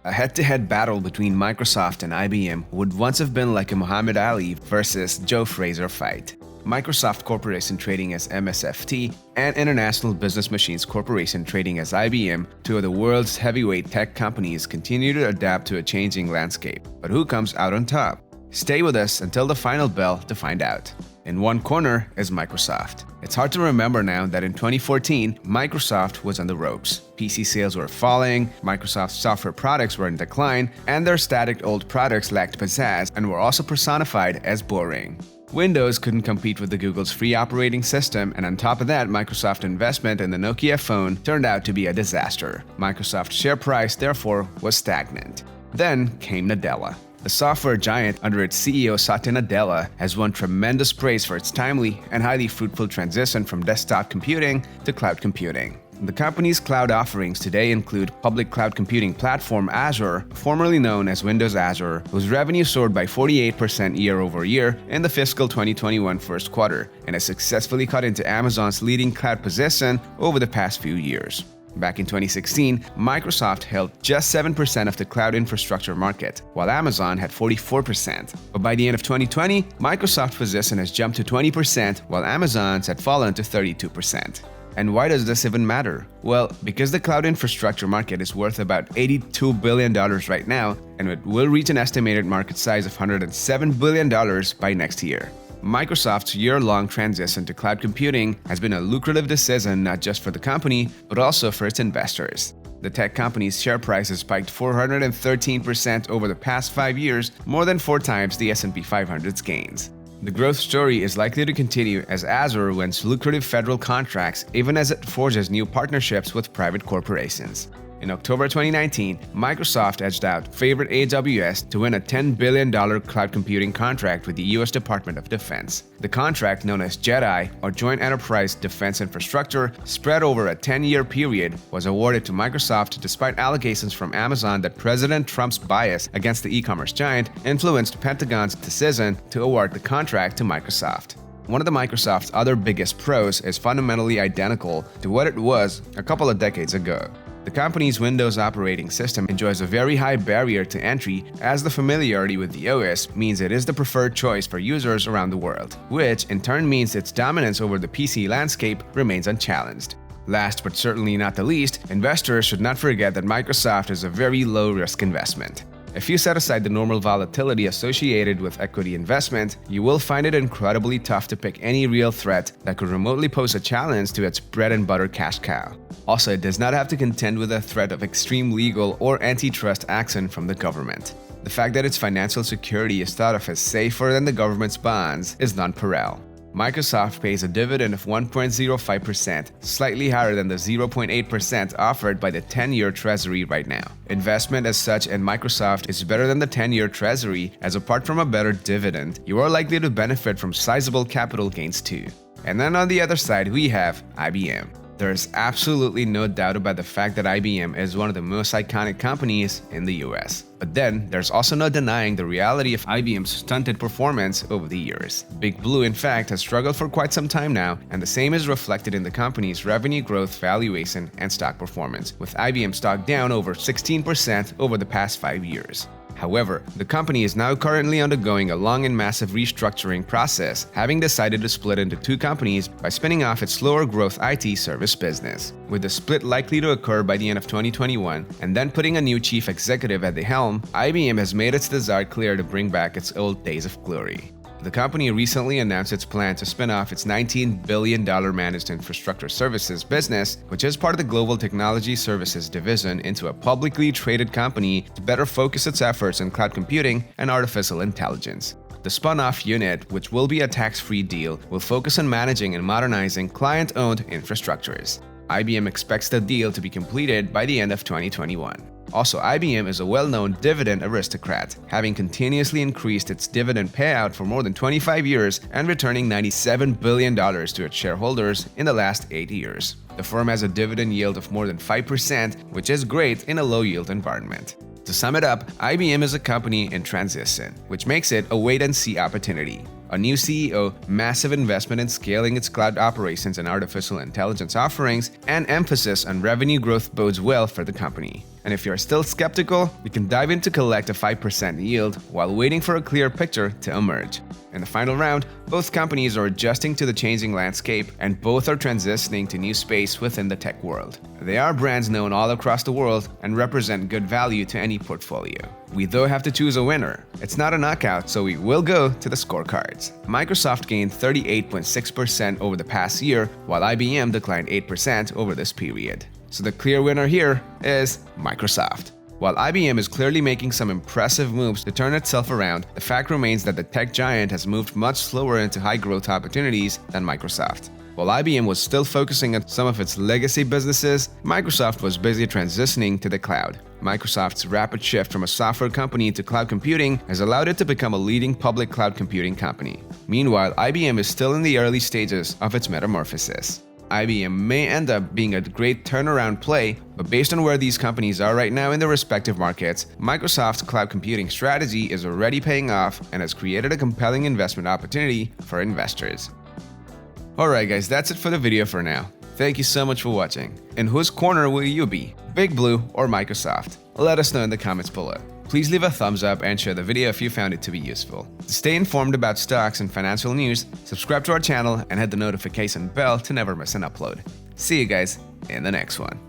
A head-to-head battle between Microsoft and IBM would once have been like a Muhammad Ali versus Joe Frazier fight. Microsoft Corporation trading as MSFT and International Business Machines Corporation trading as IBM, two of the world's heavyweight tech companies, continue to adapt to a changing landscape. But who comes out on top? Stay with us until the final bell to find out. In one corner is Microsoft. It's hard to remember now that in 2014, Microsoft was on the ropes. PC sales were falling, Microsoft's software products were in decline, and their static old products lacked pizzazz and were also personified as boring. Windows couldn't compete with the Google's free operating system, and on top of that, Microsoft's investment in the Nokia phone turned out to be a disaster. Microsoft's share price, therefore, was stagnant. Then came Nadella. The software giant, under its CEO Satya Nadella, has won tremendous praise for its timely and highly fruitful transition from desktop computing to cloud computing. The company's cloud offerings today include public cloud computing platform Azure, formerly known as Windows Azure, whose revenue soared by 48% year-over-year in the fiscal 2021 first quarter, and has successfully cut into Amazon's leading cloud position over the past few years. Back in 2016, Microsoft held just 7% of the cloud infrastructure market, while Amazon had 44%. But by the end of 2020, Microsoft's position has jumped to 20%, while Amazon's had fallen to 32%. And why does this even matter? Well, because the cloud infrastructure market is worth about $82 billion right now, and it will reach an estimated market size of $107 billion by next year. Microsoft's year-long transition to cloud computing has been a lucrative decision not just for the company, but also for its investors. The tech company's share price has spiked 413% over the past 5 years, more than 4 times the S&P 500's gains. The growth story is likely to continue as Azure wins lucrative federal contracts even as it forges new partnerships with private corporations. In October 2019, Microsoft edged out favorite AWS to win a $10 billion cloud computing contract with the U.S. Department of Defense. The contract, known as JEDI, or Joint Enterprise Defense Infrastructure, spread over a 10-year period, was awarded to Microsoft despite allegations from Amazon that President Trump's bias against the e-commerce giant influenced Pentagon's decision to award the contract to Microsoft. One of Microsoft's other biggest pros is fundamentally identical to what it was a couple of decades ago. The company's Windows operating system enjoys a very high barrier to entry, as the familiarity with the OS means it is the preferred choice for users around the world, which in turn means its dominance over the PC landscape remains unchallenged. Last but certainly not the least, investors should not forget that Microsoft is a very low-risk investment. If you set aside the normal volatility associated with equity investment, you will find it incredibly tough to pick any real threat that could remotely pose a challenge to its bread-and-butter cash cow. Also, it does not have to contend with a threat of extreme legal or antitrust action from the government. The fact that its financial security is thought of as safer than the government's bonds is nonpareil. Microsoft pays a dividend of 1.05%, slightly higher than the 0.8% offered by the 10-year Treasury right now. Investment as such in Microsoft is better than the 10-year Treasury, as apart from a better dividend, you are likely to benefit from sizable capital gains too. And then on the other side, we have IBM. There's absolutely no doubt about the fact that IBM is one of the most iconic companies in the US. But then, there's also no denying the reality of IBM's stunted performance over the years. Big Blue, in fact, has struggled for quite some time now, and the same is reflected in the company's revenue growth, valuation, and stock performance, with IBM stock down over 16% over the past 5 years. However, the company is now currently undergoing a long and massive restructuring process, having decided to split into 2 companies by spinning off its slower growth IT service business. With the split likely to occur by the end of 2021 and then putting a new chief executive at the helm, IBM has made its desire clear to bring back its old days of glory. The company recently announced its plan to spin off its $19 billion managed infrastructure services business, which is part of the Global Technology Services division, into a publicly traded company to better focus its efforts in cloud computing and artificial intelligence. The spun-off unit, which will be a tax-free deal, will focus on managing and modernizing client-owned infrastructures. IBM expects the deal to be completed by the end of 2021. Also, IBM is a well-known dividend aristocrat, having continuously increased its dividend payout for more than 25 years and returning $97 billion to its shareholders in the last 8 years. The firm has a dividend yield of more than 5%, which is great in a low-yield environment. To sum it up, IBM is a company in transition, which makes it a wait-and-see opportunity. A new CEO, massive investment in scaling its cloud operations and artificial intelligence offerings, and emphasis on revenue growth bodes well for the company. And if you're still skeptical, you can dive in to collect a 5% yield while waiting for a clear picture to emerge. In the final round, both companies are adjusting to the changing landscape and both are transitioning to new space within the tech world. They are brands known all across the world and represent good value to any portfolio. We though have to choose a winner. It's not a knockout, so we will go to the scorecards. Microsoft gained 38.6% over the past year, while IBM declined 8% over this period. So the clear winner here is Microsoft. While IBM is clearly making some impressive moves to turn itself around, the fact remains that the tech giant has moved much slower into high-growth opportunities than Microsoft. While IBM was still focusing on some of its legacy businesses, Microsoft was busy transitioning to the cloud. Microsoft's rapid shift from a software company to cloud computing has allowed it to become a leading public cloud computing company. Meanwhile, IBM is still in the early stages of its metamorphosis. IBM may end up being a great turnaround play, but based on where these companies are right now in their respective markets, Microsoft's cloud computing strategy is already paying off and has created a compelling investment opportunity for investors. Alright guys, that's it for the video for now. Thank you so much for watching. In whose corner will you be? Big Blue or Microsoft? Let us know in the comments below. Please leave a thumbs up and share the video if you found it to be useful. To stay informed about stocks and financial news, subscribe to our channel and hit the notification bell to never miss an upload. See you guys in the next one.